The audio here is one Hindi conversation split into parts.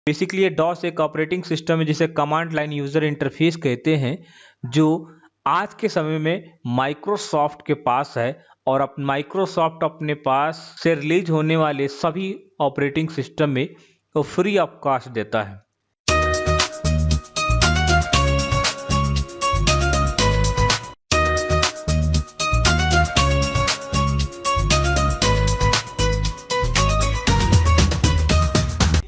बेसिकली ये डॉस एक ऑपरेटिंग सिस्टम है जिसे कमांड लाइन यूजर इंटरफेस कहते हैं, जो आज के समय में माइक्रोसॉफ्ट के पास है और माइक्रोसॉफ्ट अपने पास से रिलीज होने वाले सभी ऑपरेटिंग सिस्टम में तो फ्री ऑफ कॉस्ट देता है।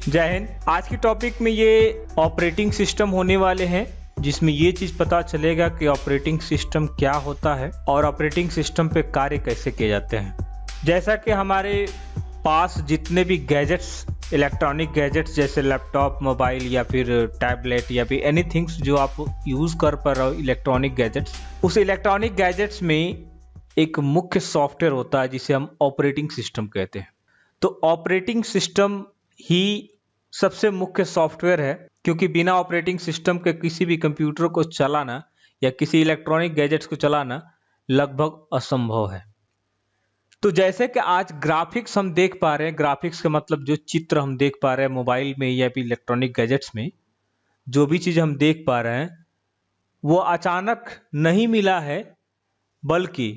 जय हिंद। आज की टॉपिक में ये ऑपरेटिंग सिस्टम होने वाले हैं, जिसमें ये चीज पता चलेगा कि ऑपरेटिंग सिस्टम क्या होता है और ऑपरेटिंग सिस्टम पे कार्य कैसे किए जाते हैं। जैसा कि हमारे पास जितने भी गैजेट्स, इलेक्ट्रॉनिक गैजेट्स जैसे लैपटॉप, मोबाइल या फिर टैबलेट या फिर एनीथिंग्स जो आप यूज कर पा रहे हो इलेक्ट्रॉनिक गैजेट्स, उस इलेक्ट्रॉनिक गैजेट्स में एक मुख्य सॉफ्टवेयर होता है जिसे हम ऑपरेटिंग सिस्टम कहते हैं। तो ऑपरेटिंग सिस्टम ही सबसे मुख्य सॉफ्टवेयर है, क्योंकि बिना ऑपरेटिंग सिस्टम के किसी भी कंप्यूटर को चलाना या किसी इलेक्ट्रॉनिक गैजेट्स को चलाना लगभग असंभव है। तो जैसे कि आज ग्राफिक्स हम देख पा रहे हैं, ग्राफिक्स का मतलब जो चित्र हम देख पा रहे हैं मोबाइल में या फिर इलेक्ट्रॉनिक गैजेट्स में, जो भी चीज हम देख पा रहे हैं वो अचानक नहीं मिला है, बल्कि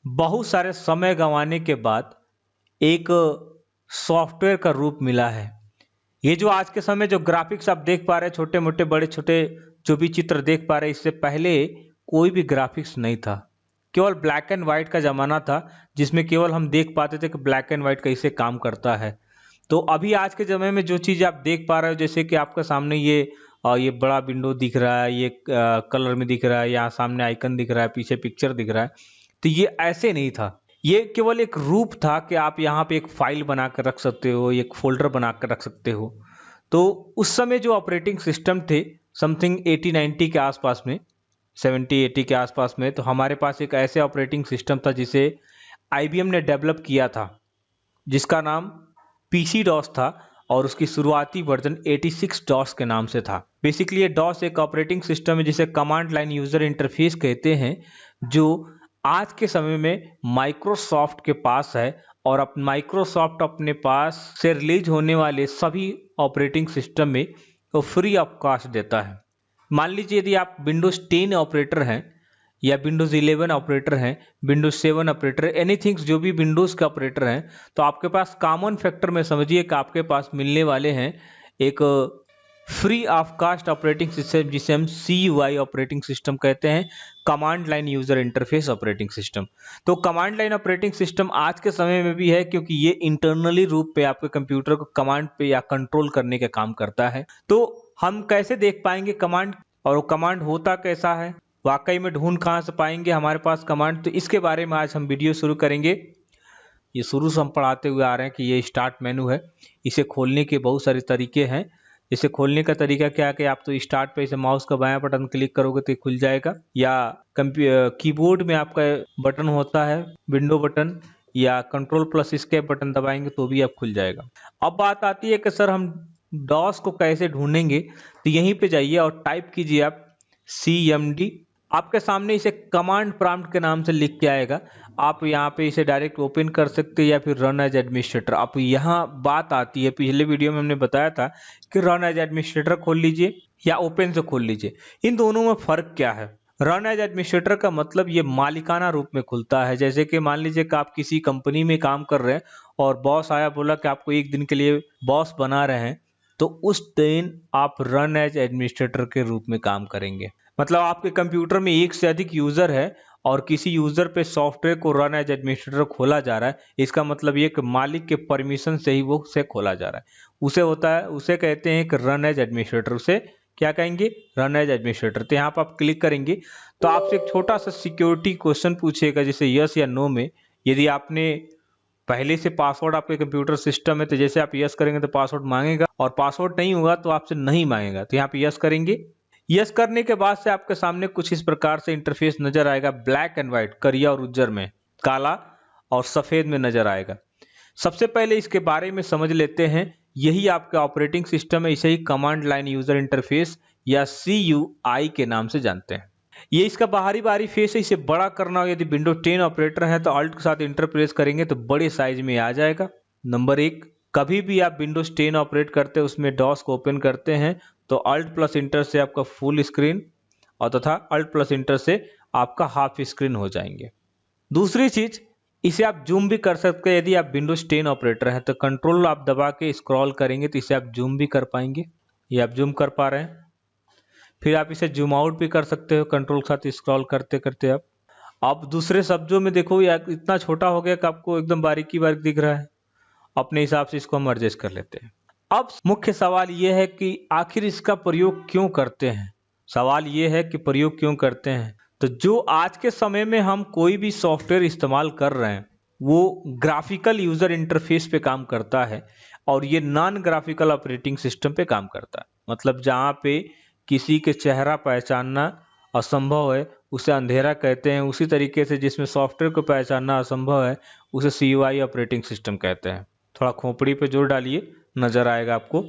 बहुत सारे समय गंवाने के बाद एक सॉफ्टवेयर का रूप मिला है। ये जो आज के समय जो ग्राफिक्स आप देख पा रहे हैं, छोटे मोटे बड़े छोटे जो भी चित्र देख पा रहे हैं, इससे पहले कोई भी ग्राफिक्स नहीं था। केवल ब्लैक एंड व्हाइट का जमाना था, जिसमें केवल हम देख पाते थे कि ब्लैक एंड व्हाइट कैसे काम करता है। तो अभी आज के समय में जो चीज आप देख पा रहे हो, जैसे कि आपके सामने ये बड़ा विंडो दिख रहा है, ये कलर में दिख रहा है, यहाँ सामने आइकन दिख रहा है, पीछे पिक्चर दिख रहा है, तो ये ऐसे नहीं था। ये केवल एक रूप था कि आप यहाँ पे एक फाइल बना कर रख सकते हो, एक फोल्डर बना कर रख सकते हो। तो उस समय जो ऑपरेटिंग सिस्टम थे समथिंग 80-90 के आसपास में, 70-80 के आसपास में, तो हमारे पास एक ऐसे ऑपरेटिंग सिस्टम था जिसे IBM ने डेवलप किया था, जिसका नाम PC डॉस था और उसकी शुरुआती वर्जन 86 डॉस के नाम से था। बेसिकली ये डॉस एक ऑपरेटिंग सिस्टम है जिसे कमांड लाइन यूजर इंटरफेस कहते हैं, जो आज के समय में माइक्रोसॉफ्ट के पास है और माइक्रोसॉफ्ट अपने पास से रिलीज होने वाले सभी ऑपरेटिंग सिस्टम में तो फ्री ऑफ कॉस्ट देता है। मान लीजिए यदि आप विंडोज 10 ऑपरेटर हैं या विंडोज 11 ऑपरेटर हैं, विंडोज 7 ऑपरेटर, एनीथिंग्स जो भी विंडोज के ऑपरेटर हैं, तो आपके पास कॉमन फैक्टर में समझिए कि आपके पास मिलने वाले हैं एक free of cost operating system जिसे हम CUI ऑपरेटिंग सिस्टम कहते हैं, command line user interface operating system. तो कमांड लाइन ऑपरेटिंग सिस्टम आज के समय में भी है, क्योंकि ये इंटरनली रूप पे आपके कंप्यूटर को कमांड पे या कंट्रोल करने का काम करता है। तो हम कैसे देख पाएंगे कमांड, और वो कमांड होता कैसा है, वाकई में ढूंढ कहाँ से पाएंगे हमारे पास कमांड, तो इसके बारे में आज हम वीडियो शुरू करेंगे। ये शुरू से हम पढ़ाते हुए आ रहे हैं कि ये स्टार्ट मेनू है, इसे खोलने के बहुत सारे तरीके हैं। इसे खोलने का तरीका क्या है कि आप तो स्टार्ट पे इसे माउस का बायां बटन क्लिक करोगे तो खुल जाएगा, या कीबोर्ड में आपका बटन होता है विंडो बटन, या कंट्रोल+एस्केप बटन दबाएंगे तो भी आप खुल जाएगा। अब बात आती है कि सर हम डॉस को कैसे ढूंढेंगे, तो यहीं पे जाइए और टाइप कीजिए आप CMD। आपके सामने इसे कमांड प्रॉम्प्ट के नाम से लिख के आएगा, आप यहाँ पे इसे डायरेक्ट ओपन कर सकते हैं या फिर रन एज एडमिनिस्ट्रेटर। आप यहाँ बात आती है, पिछले वीडियो में हमने बताया था कि रन एज एडमिनिस्ट्रेटर खोल लीजिए या ओपन से खोल लीजिए। इन दोनों में फर्क क्या है? रन एज एडमिनिस्ट्रेटर का मतलब ये मालिकाना रूप में खुलता है। जैसे कि मान लीजिए कि आप किसी कंपनी में काम कर रहे हैं और बॉस आया, बोला कि आपको एक दिन के लिए बॉस बना रहे हैं, तो उस दिन आप रन एज एडमिनिस्ट्रेटर के रूप में काम करेंगे। मतलब आपके कंप्यूटर में एक से अधिक यूजर है और किसी यूजर पे सॉफ्टवेयर को रन एज एडमिनिस्ट्रेटर खोला जा रहा है, इसका मतलब ये कि मालिक के परमिशन से ही वो उसे खोला जा रहा है। उसे कहते हैं कि रन एज एडमिनिस्ट्रेटर। उसे क्या कहेंगे? Run as administrator. तो यहाँ पर आप क्लिक करेंगे तो आपसे एक छोटा सा सिक्योरिटी क्वेश्चन पूछेगा, जैसे यस या नो में। यदि आपने पहले से पासवर्ड आपके कंप्यूटर सिस्टम है तो जैसे आप यस करेंगे तो पासवर्ड मांगेगा, और पासवर्ड नहीं होगा तो आपसे नहीं मांगेगा। तो यहाँ पे यस करेंगे। यस करने के बाद से आपके सामने कुछ इस प्रकार से इंटरफेस नजर आएगा, ब्लैक एंड व्हाइट, करिया और उज्जर में, काला और सफेद में नजर आएगा। सबसे पहले इसके बारे में समझ लेते हैं। यही आपका ऑपरेटिंग सिस्टम है, इसे ही कमांड लाइन यूजर इंटरफेस या CUI के नाम से जानते हैं। ये इसका बाहरी फेस है। इसे बड़ा करना हो, यदि विंडो 10 ऑपरेटर है तो अल्ट के साथ इंटर प्रेस करेंगे तो बड़े साइज में आ जाएगा, नंबर 1। कभी भी आप विंडोज 10 ऑपरेट करते हैं उसमें डॉस को ओपन करते हैं तो अल्ट प्लस इंटर से आपका फुल स्क्रीन और तथा अल्ट प्लस इंटर से आपका हाफ स्क्रीन हो जाएंगे। दूसरी चीज, इसे आप जूम भी कर सकते हैं। यदि आप विंडोज 10 ऑपरेटर हैं तो कंट्रोल आप दबा के स्क्रॉल करेंगे तो इसे आप जूम भी कर पाएंगे। ये आप जूम कर पा रहे हैं। फिर आप इसे जूम आउट भी कर सकते हो कंट्रोल के साथ स्क्रॉल करते करते। आप दूसरे शब्दों में देखो यार इतना छोटा हो गया कि आपको एकदम बारीकी बारीक दिख रहा है। अपने हिसाब से इसको हम एडजस्ट कर लेते हैं। अब मुख्य सवाल ये है कि आखिर इसका प्रयोग क्यों करते हैं। सवाल ये है कि प्रयोग क्यों करते हैं। तो जो आज के समय में हम कोई भी सॉफ्टवेयर इस्तेमाल कर रहे हैं वो ग्राफिकल यूजर इंटरफेस पे काम करता है और ये नॉन ग्राफिकल ऑपरेटिंग सिस्टम पे काम करता है। मतलब जहाँ पे किसी के चेहरा पहचानना असंभव है उसे अंधेरा कहते हैं, उसी तरीके से जिसमें सॉफ्टवेयर को पहचानना असंभव है उसे CUI ऑपरेटिंग सिस्टम कहते हैं। थोड़ा खोपड़ी पे जोर डालिए, नजर आएगा आपको।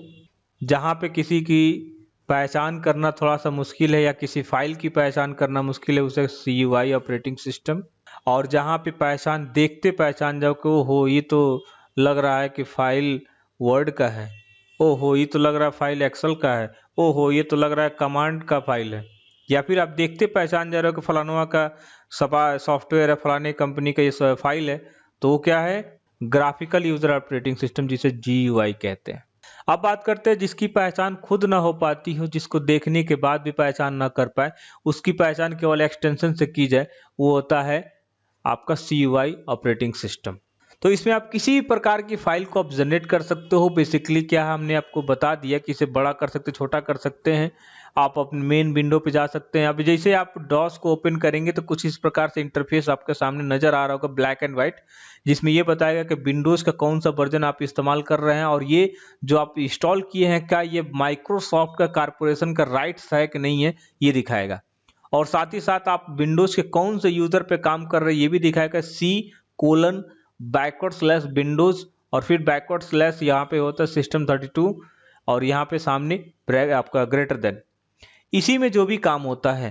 जहाँ पे किसी की पहचान करना थोड़ा सा मुश्किल है या किसी फाइल की पहचान करना मुश्किल है उसे CUI ऑपरेटिंग सिस्टम। और जहाँ पे पहचान देखते पहचान जाओ कि ओहो ये तो लग रहा है कि फाइल वर्ड का है, ओहो ये तो लग रहा है फाइल एक्सेल का है, ओहो ये तो लग रहा है कमांड का फाइल है, या फिर आप देखते पहचान जा रहे हो कि फलानुआ का सॉफ्टवेयर है, फलाने कंपनी का ये फाइल है, तो वो क्या है, ग्राफिकल यूजर ऑपरेटिंग सिस्टम जिसे GUI कहते हैं। अब बात करते हैं जिसकी पहचान खुद ना हो पाती हो, जिसको देखने के बाद भी पहचान ना कर पाए, उसकी पहचान केवल एक्सटेंशन से की जाए, वो होता है आपका CUI ऑपरेटिंग सिस्टम। तो इसमें आप किसी भी प्रकार की फाइल को आप जनरेट कर सकते हो। बेसिकली क्या हमने आपको बता दिया कि इसे बड़ा कर सकते, छोटा कर सकते हैं। आप अपने मेन विंडो पे जा सकते हैं। अब जैसे आप डॉस को ओपन करेंगे तो कुछ इस प्रकार से इंटरफेस आपके सामने नजर आ रहा होगा, ब्लैक एंड व्हाइट, जिसमें ये बताएगा कि विंडोज का कौन सा वर्जन आप इस्तेमाल कर रहे हैं और ये जो आप इंस्टॉल किए हैं क्या ये माइक्रोसॉफ्ट का कारपोरेशन का राइट्स है कि नहीं है, ये दिखाएगा। और साथ ही साथ आप विंडोज के कौन से यूजर पे काम कर रहे हैं ये भी दिखाएगा। C:\विंडोज और फिर / यहाँ पे होता है सिस्टम 32 और यहाँ पे सामने आपका ग्रेटर देन, इसी में जो भी काम होता है।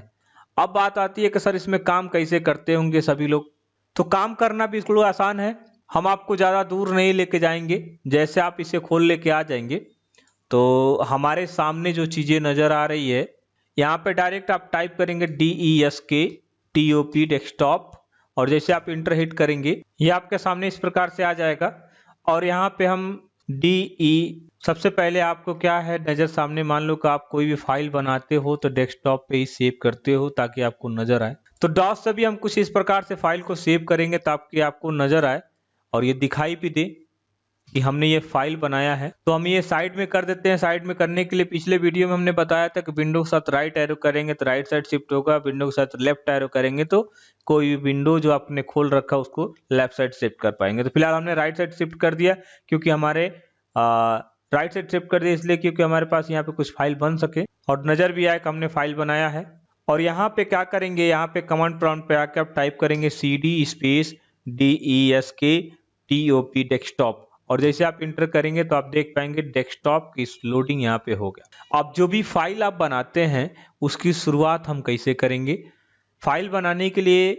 अब बात आती है कि सर इसमें काम कैसे करते होंगे सभी लोग। तो काम करना बिल्कुल आसान है। हम आपको ज़्यादा दूर नहीं लेके जाएंगे। जैसे आप इसे खोल लेके आ जाएंगे तो हमारे सामने जो चीज़ें नज़र आ रही है, यहाँ पे डायरेक्ट आप टाइप करेंगे DESK डेस्कटॉप और जैसे आप इंटर हिट करेंगे ये आपके सामने इस प्रकार से आ जाएगा। और यहाँ पे हम सबसे पहले आपको क्या है नज़र सामने, मान लो कि आप कोई भी फाइल बनाते हो तो डेस्कटॉप पे ही सेव करते हो ताकि आपको नजर आए। तो डॉस से भी हम कुछ इस प्रकार से फाइल को सेव करेंगे ताकि आपको नजर आए और ये दिखाई भी दे कि हमने ये फाइल बनाया है। तो हम ये साइड में कर देते हैं। साइड में करने के लिए पिछले वीडियो में हमने बताया था कि विंडो के साथ राइट एरो करेंगे तो राइट साइड शिफ्ट होगा, विंडो के साथ लेफ्ट एरो करेंगे तो कोई भी विंडो जो आपने खोल रखा उसको लेफ्ट साइड शिफ्ट कर पाएंगे। तो फिलहाल हमने राइट साइड शिफ्ट कर दिया क्योंकि हमारे राइट साइड शिफ्ट कर दिया इसलिए क्योंकि हमारे पास यहाँ पे कुछ फाइल बन सके और नजर भी आए कि हमने फाइल बनाया है। और यहाँ पे क्या करेंगे, यहाँ पे कमांड प्रॉम्प्ट पे आके आप टाइप करेंगे CD_DESK डेस्कटॉप और जैसे आप इंटर करेंगे तो आप देख पाएंगे डेस्कटॉप की लोडिंग यहाँ पे हो गया। अब जो भी फाइल आप बनाते हैं उसकी शुरुआत हम कैसे करेंगे। फाइल बनाने के लिए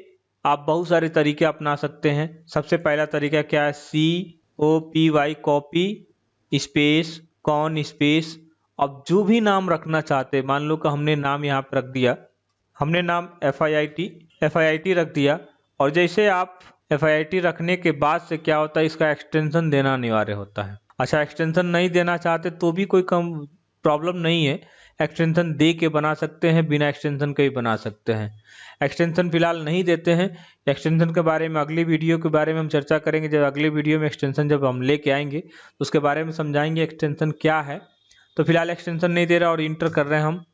आप बहुत सारे तरीके अपना सकते हैं। सबसे पहला तरीका क्या है, COPY copy space con space. अब जो भी नाम रखना चाहते हैं, मान लो कि हमने नाम यहाँ पर रख दिया, हमने नाम FIIT रख दिया और जैसे आप FIIT रखने के बाद से क्या होता है, इसका एक्सटेंशन देना अनिवार्य होता है। अच्छा, एक्सटेंशन नहीं देना चाहते तो भी कोई कम प्रॉब्लम नहीं है, एक्सटेंशन दे के बना सकते हैं, बिना एक्सटेंशन के भी बना सकते हैं। एक्सटेंशन फिलहाल नहीं देते हैं, एक्सटेंशन के बारे में अगली वीडियो के बारे में हम चर्चा करेंगे। जब अगली वीडियो में एक्सटेंशन जब हम लेके आएंगे तो उसके बारे में समझाएंगे एक्सटेंशन क्या है। तो फिलहाल एक्सटेंशन नहीं दे रहा और इंटर कर रहे हैं हम।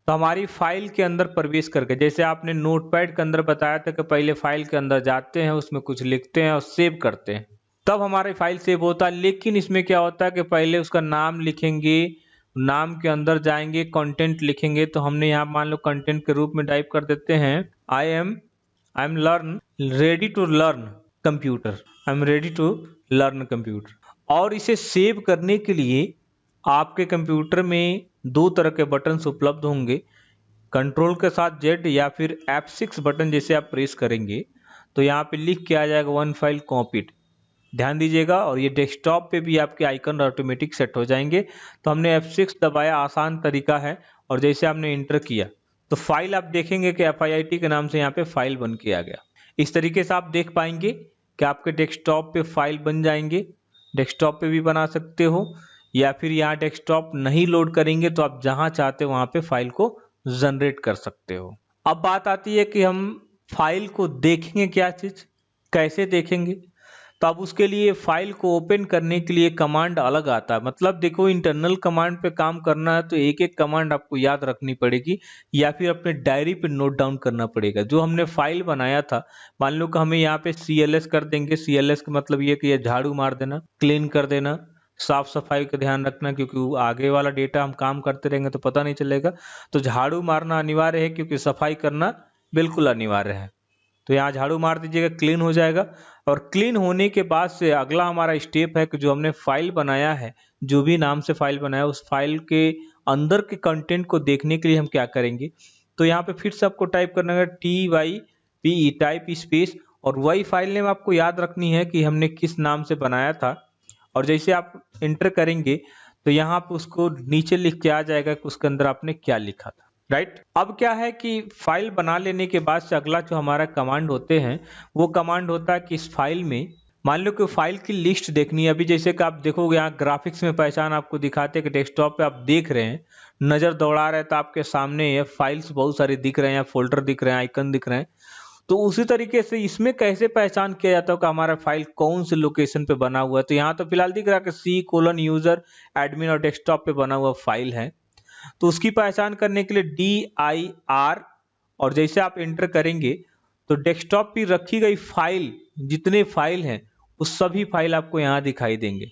तो हमारी फाइल के अंदर प्रवेश करके, जैसे आपने नोटपैड के अंदर बताया था कि पहले फाइल के अंदर जाते हैं, उसमें कुछ लिखते हैं और सेव करते हैं, तब हमारी फाइल सेव होता है। लेकिन इसमें क्या होता है कि पहले उसका नाम लिखेंगे, नाम के अंदर जाएंगे, कंटेंट लिखेंगे। तो हमने यहाँ मान लो कंटेंट के रूप में टाइप कर देते हैं I am ready to learn computer. और इसे सेव करने के लिए आपके कंप्यूटर में दो तरह के बटन्स उपलब्ध होंगे, कंट्रोल के साथ Z या फिर F6 बटन जैसे आप प्रेस करेंगे तो यहाँ पे लिख के आ जाएगा 1 फाइल कॉपीड। ध्यान दीजिएगा। और ये डेस्कटॉप पे भी आपके आइकन ऑटोमेटिक सेट हो जाएंगे। तो हमने F6 दबाया, आसान तरीका है, और जैसे आपने इंटर किया तो फाइल आप देखेंगे कि FIIT के नाम से यहाँ पे फाइल बन के आ गया। इस तरीके से आप देख पाएंगे कि आपके डेस्कटॉप पे फाइल बन जाएंगे। डेस्कटॉप पे भी बना सकते हो, या फिर यहाँ डेस्कटॉप नहीं लोड करेंगे तो आप जहाँ चाहते हो वहाँ पे फाइल को जनरेट कर सकते हो। अब बात आती है कि हम फाइल को देखेंगे क्या चीज, कैसे देखेंगे। तो अब उसके लिए फाइल को ओपन करने के लिए कमांड अलग आता है। मतलब देखो, इंटरनल कमांड पे काम करना है तो एक एक कमांड आपको याद रखनी पड़ेगी, या फिर अपने डायरी पे नोट डाउन करना पड़ेगा। जो हमने फाइल बनाया था, मान लो कि हमें यहाँ पे CLS कर देंगे। CLS का मतलब ये कि ये झाड़ू मार देना, क्लीन कर देना, साफ सफाई का ध्यान रखना, क्योंकि आगे वाला डेटा हम काम करते रहेंगे तो पता नहीं चलेगा। तो झाड़ू मारना अनिवार्य है, क्योंकि सफाई करना बिल्कुल अनिवार्य है। तो यहाँ झाड़ू मार दीजिएगा, क्लीन हो जाएगा। और क्लीन होने के बाद से अगला हमारा स्टेप है कि जो हमने फाइल बनाया है, जो भी नाम से फाइल बनाया, उस फाइल के अंदर के कंटेंट को देखने के लिए हम क्या करेंगे। तो यहाँ पे फिर से आपको टाइप करना है TYPE, टाइप स्पेस, और वही फाइल नेम आपको याद रखनी है कि हमने किस नाम से बनाया था। और जैसे आप इंटर करेंगे तो यहाँ पे उसको नीचे लिख के आ जाएगा कि उसके अंदर आपने क्या लिखा था। राइट। अब क्या है कि फाइल बना लेने के बाद से अगला जो हमारा कमांड होते हैं, वो कमांड होता है कि इस फाइल में मान लो कि फाइल की लिस्ट देखनी है। अभी जैसे कि आप देखोगे यहाँ ग्राफिक्स में पहचान आपको दिखाते हैं कि डेस्कटॉप पे आप देख रहे हैं, नजर दौड़ा रहे हैं तो आपके सामने ये फाइल्स बहुत सारे दिख रहे हैं, फोल्डर दिख रहे हैं, आइकन दिख रहे हैं। तो उसी तरीके से इसमें कैसे पहचान किया जाता है कि हमारा फाइल कौन से लोकेशन पे बना हुआ है। तो यहाँ तो फिलहाल दिख रहा है कि C:user admin और डेस्कटॉप पे बना हुआ फाइल है। तो उसकी पहचान करने के लिए DIR, और जैसे आप एंटर करेंगे तो डेस्कटॉप पे रखी गई फाइल, जितने फाइल हैं उस सभी फाइल आपको यहाँ दिखाई देंगे।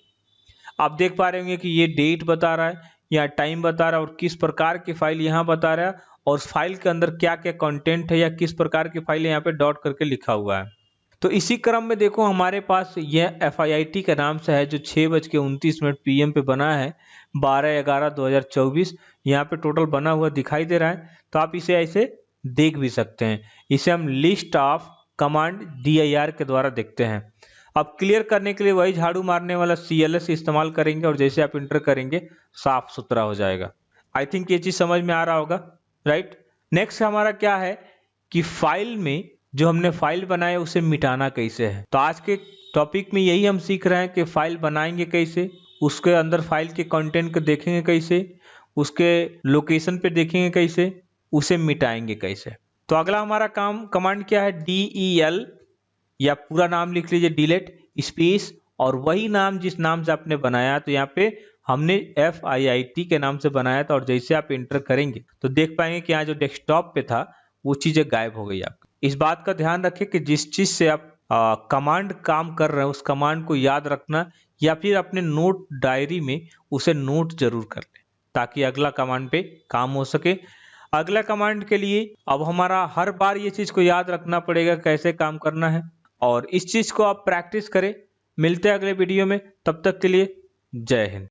आप देख पा रहे होंगे कि ये डेट बता रहा है या टाइम बता रहा है, और किस प्रकार की फाइल यहाँ बता रहा है, और फाइल के अंदर क्या क्या कंटेंट है या किस प्रकार की फाइल यहाँ पे डॉट करके लिखा हुआ है। तो इसी क्रम में देखो हमारे पास यह FIIT के नाम से है, जो 6:29 PM पे बना है, 12/11/2024 यहाँ पे टोटल बना हुआ दिखाई दे रहा है। तो आप इसे ऐसे देख भी सकते हैं। इसे हम लिस्ट ऑफ कमांड DIR के द्वारा देखते हैं। अब क्लियर करने के लिए वही झाड़ू मारने वाला CLS इस्तेमाल करेंगे, और जैसे आप इंटर करेंगे साफ सुथरा हो जाएगा। आई थिंक ये चीज समझ में आ रहा होगा। राइट। नेक्स्ट हमारा क्या है कि फाइल में जो हमने फाइल बनाया उसे मिटाना कैसे है। तो आज के टॉपिक में यही हम सीख रहे हैं कि फाइल बनाएंगे कैसे, उसके अंदर फाइल के कंटेंट को देखेंगे कैसे, उसके लोकेशन पे देखेंगे कैसे, उसे मिटाएंगे कैसे। तो अगला हमारा काम कमांड क्या है, DEL, या पूरा नाम लिख लीजिए, डिलीट स्पेस, और वही नाम जिस नाम से आपने बनाया। तो यहाँ पे हमने FIIT के नाम से बनाया था, और जैसे आप इंटर करेंगे तो देख पाएंगे कि यहाँ जो डेस्कटॉप पे था वो चीजें गायब हो गई। आपकी इस बात का ध्यान रखें कि जिस चीज से आप कमांड काम कर रहे हैं उस कमांड को याद रखना, या फिर अपने नोट डायरी में उसे नोट जरूर कर लें, ताकि अगला कमांड पे काम हो सके। अगला कमांड के लिए अब हमारा हर बार ये चीज को याद रखना पड़ेगा कैसे काम करना है, और इस चीज को आप प्रैक्टिस करें। मिलते हैं अगले वीडियो में, तब तक के लिए जय हिंद।